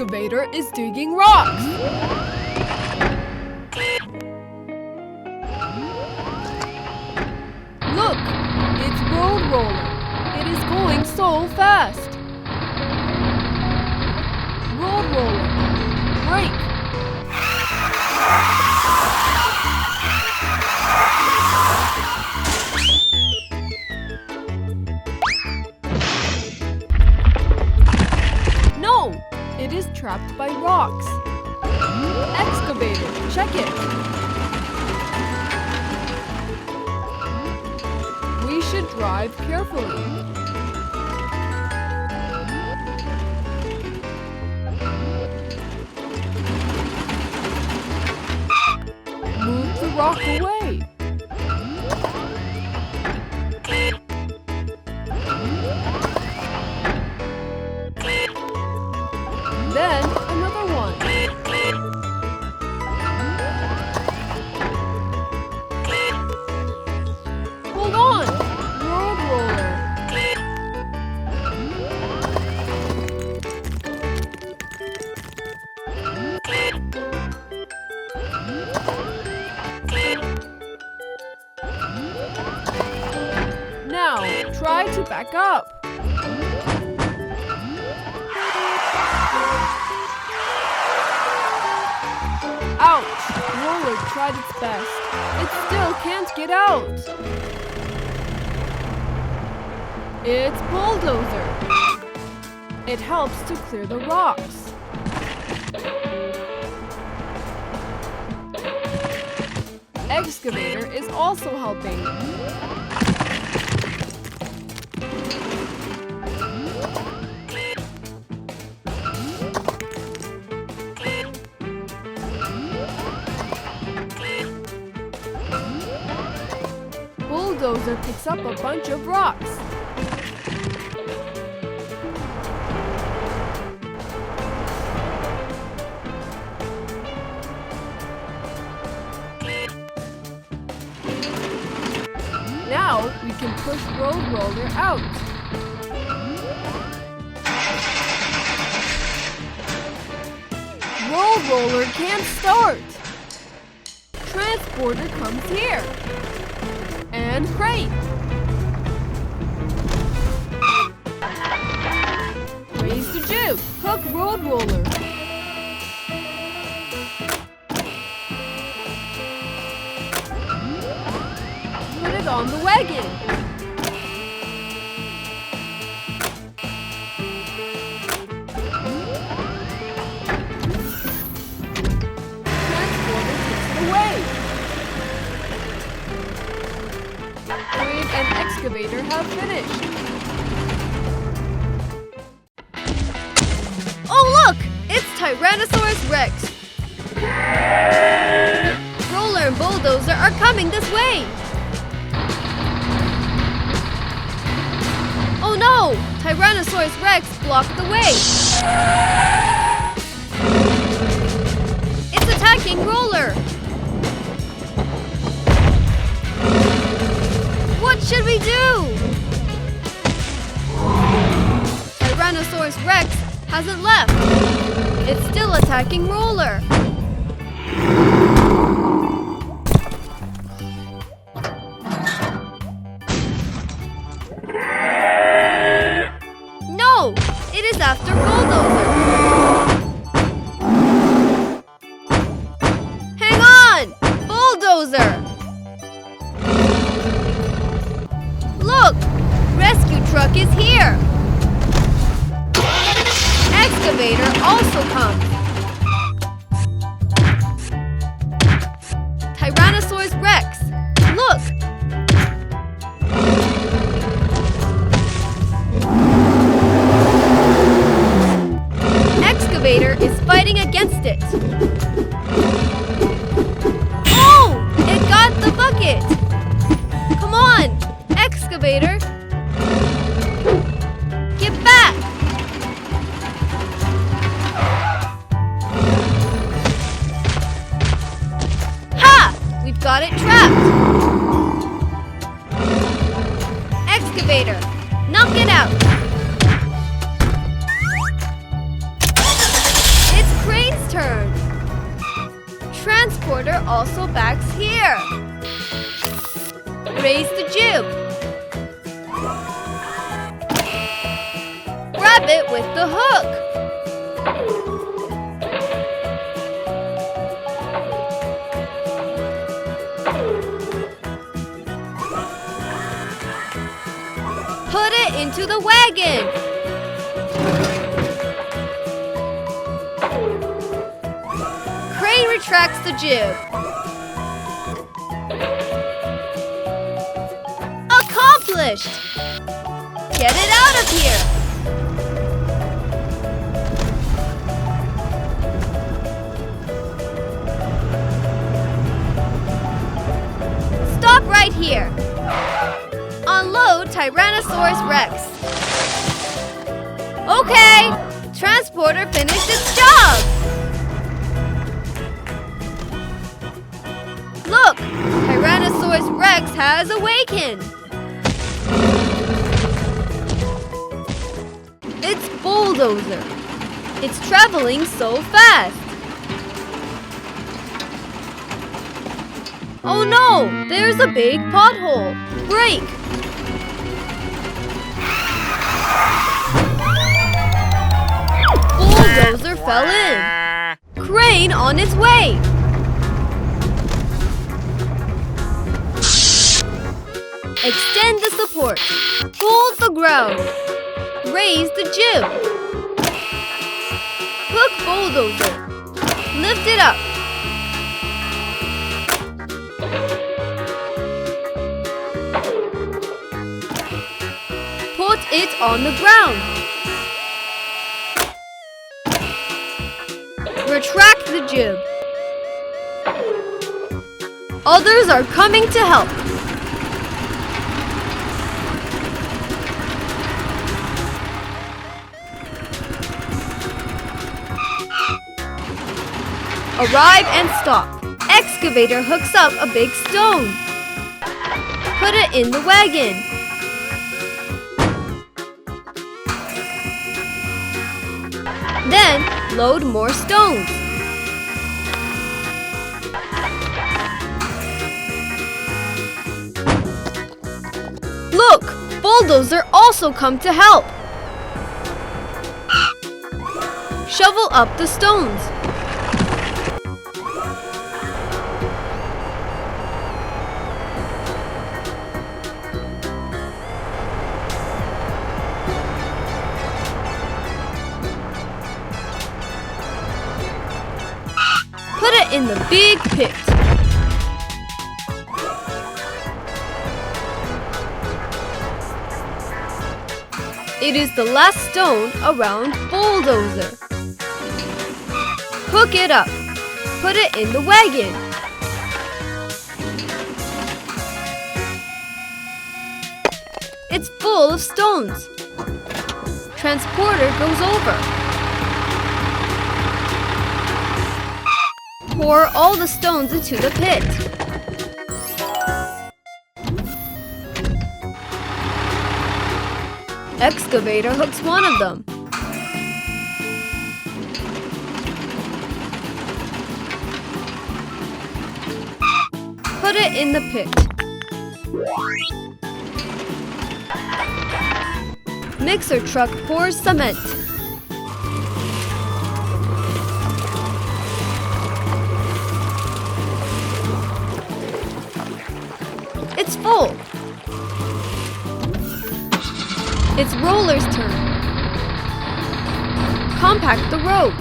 excavator is digging rocks. Look, it's Road Roller. It is going so fast. Road Roller, brake. No, it is trapped by rocks. Excavator, check it. We should drive carefully. Move the rock away. Then another one. Hold on, Road Roller. Now, try to back up. Ouch! Roller tried its best. It still can't get out. It's Bulldozer. It helps to clear the rocks. Excavator is also helping. Bulldozer picks up a bunch of rocks. Now we can push Road Roller out. Road Roller can't start. Transporter comes here. And crane. Raise the juke. Hook Road Roller. Put it on the wagon. Transporter takes it away. Crane and excavator have finished. Oh look! It's Tyrannosaurus Rex! Roller and Bulldozer are coming this way! Oh no! Tyrannosaurus Rex blocked the way! It's attacking Roller! What should we do? Tyrannosaurus Rex hasn't left. It's still attacking Roller. No! It is after Bulldozer. Hang on! Bulldozer! Look! Rescue truck is here! Excavator also comes. Tyrannosaurus Rex! Look! Excavator is fighting against it. Oh! It got the bucket! Come on! Excavator! Get back! Ha! We've got it trapped! Excavator, knock it out! transporter also backs here. Raise the jib. Grab it with the hook. Put it into the wagon. Crane retracts the jib. Accomplished! Get it out of here! Stop right here! Unload Tyrannosaurus Rex. Okay! Transporter finished its job! Look! Tyrannosaurus Rex has awakened! It's Bulldozer. It's traveling so fast. Oh no! There's a big pothole. Brake! Bulldozer fell in. Crane on its way. Extend the support. Hold the ground. Raise the jib. Hook Bulldozer. Lift it up. Put it on the ground. Retract the jib. Others are coming to help. Arrive and stop. Excavator hooks up a big stone. Put it in the wagon. Then load more stones. Look! Bulldozer also come to help. Shovel up the stones. Put it in the big pit. It is the last stone around Bulldozer. Hook it up. Put it in the wagon. It's full of stones. Transporter goes over. Pour all the stones into the pit. Excavator hooks one of them. Put it in the pit. Mixer truck pours cement. It's full. It's Roller's turn. Compact the road.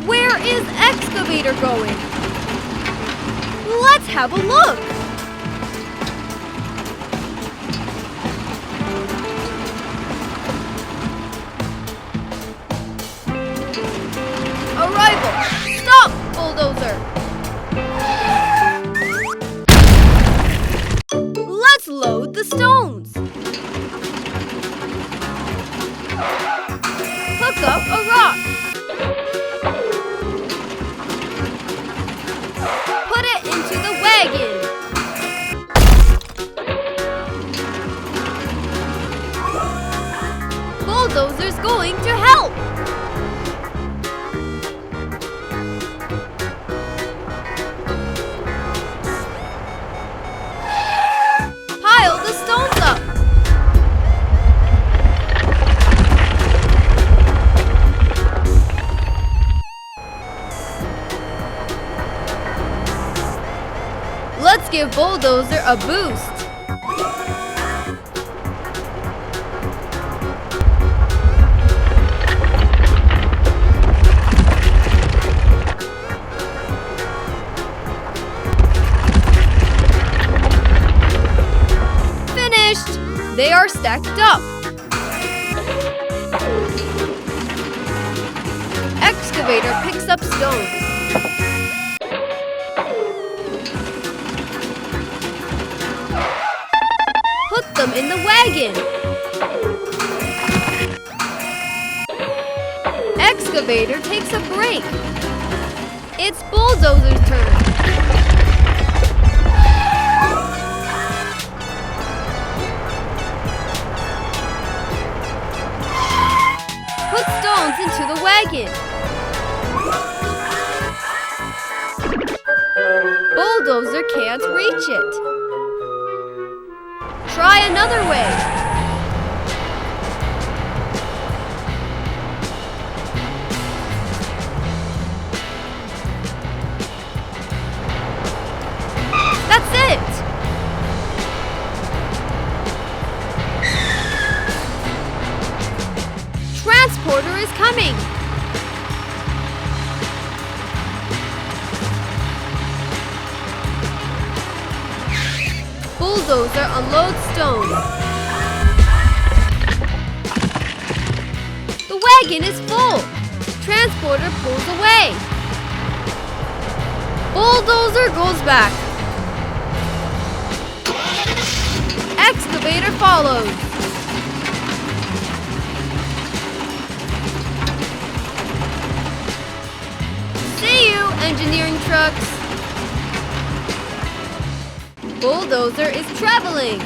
Where is Excavator going? Let's have a look. Arrival! Stop, Bulldozer! Let's load the stones. Hook up a Bulldozer's going to help! Pile the stones up! Let's give Bulldozer a boost! They are stacked up. Excavator picks up stones. Put them in the wagon. Excavator takes a break. It's Bulldozer's turn. Put stones into the wagon. Bulldozer can't reach it. Try another way. That's it. Transporter is coming! Bulldozer unloads stones. The wagon is full! Transporter pulls away. Bulldozer goes back. Excavator follows. See you, engineering trucks! Bulldozer is traveling!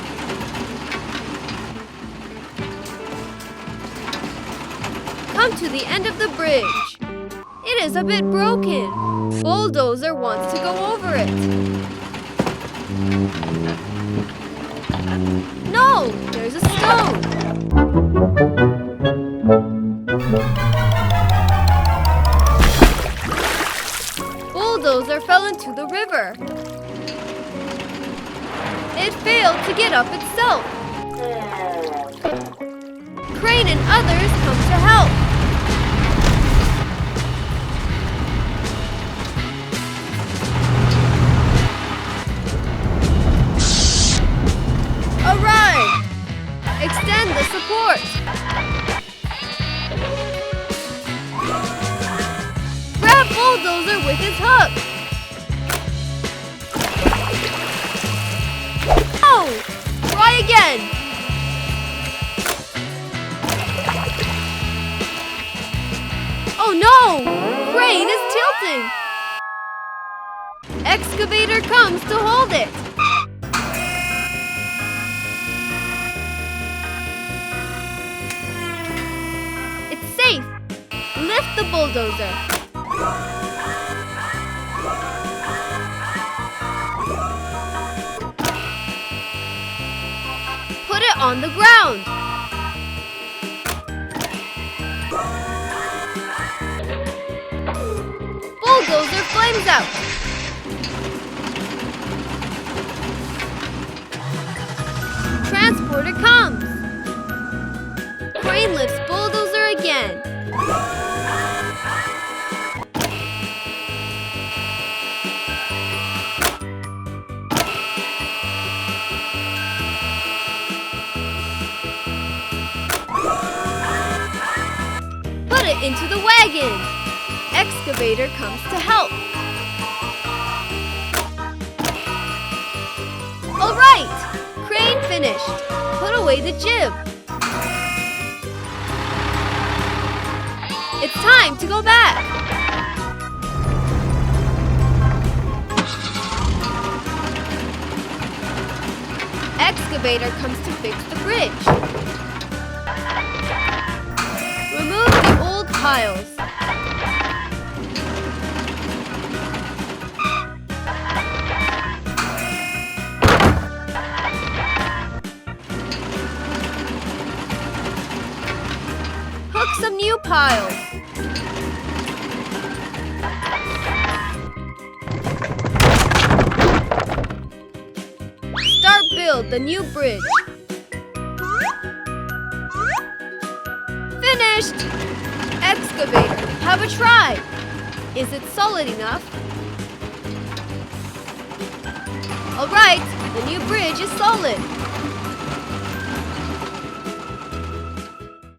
Come to the end of the bridge. It is a bit broken. Bulldozer wants to go over it. No! There's a stone! Bulldozer fell into the river. It failed to get up itself. Crane and others come to help. Arrive! Extend the support. Grab Bulldozer with his hook. Oh! Try again. Oh no! Crane is tilting. Excavator comes to hold it. It's safe. Lift the bulldozer. Put it on the ground. Bulldozer flames out. Transporter comes. Crane lifts Bulldozer again. Put it into the wagon. Excavator comes to help. All right, crane finished. Put away the jib. It's time to go back. Excavator comes to fix the bridge. some new piles. Start build the new bridge. Finished! Excavator, have a try. Is it solid enough? All right, the new bridge is solid.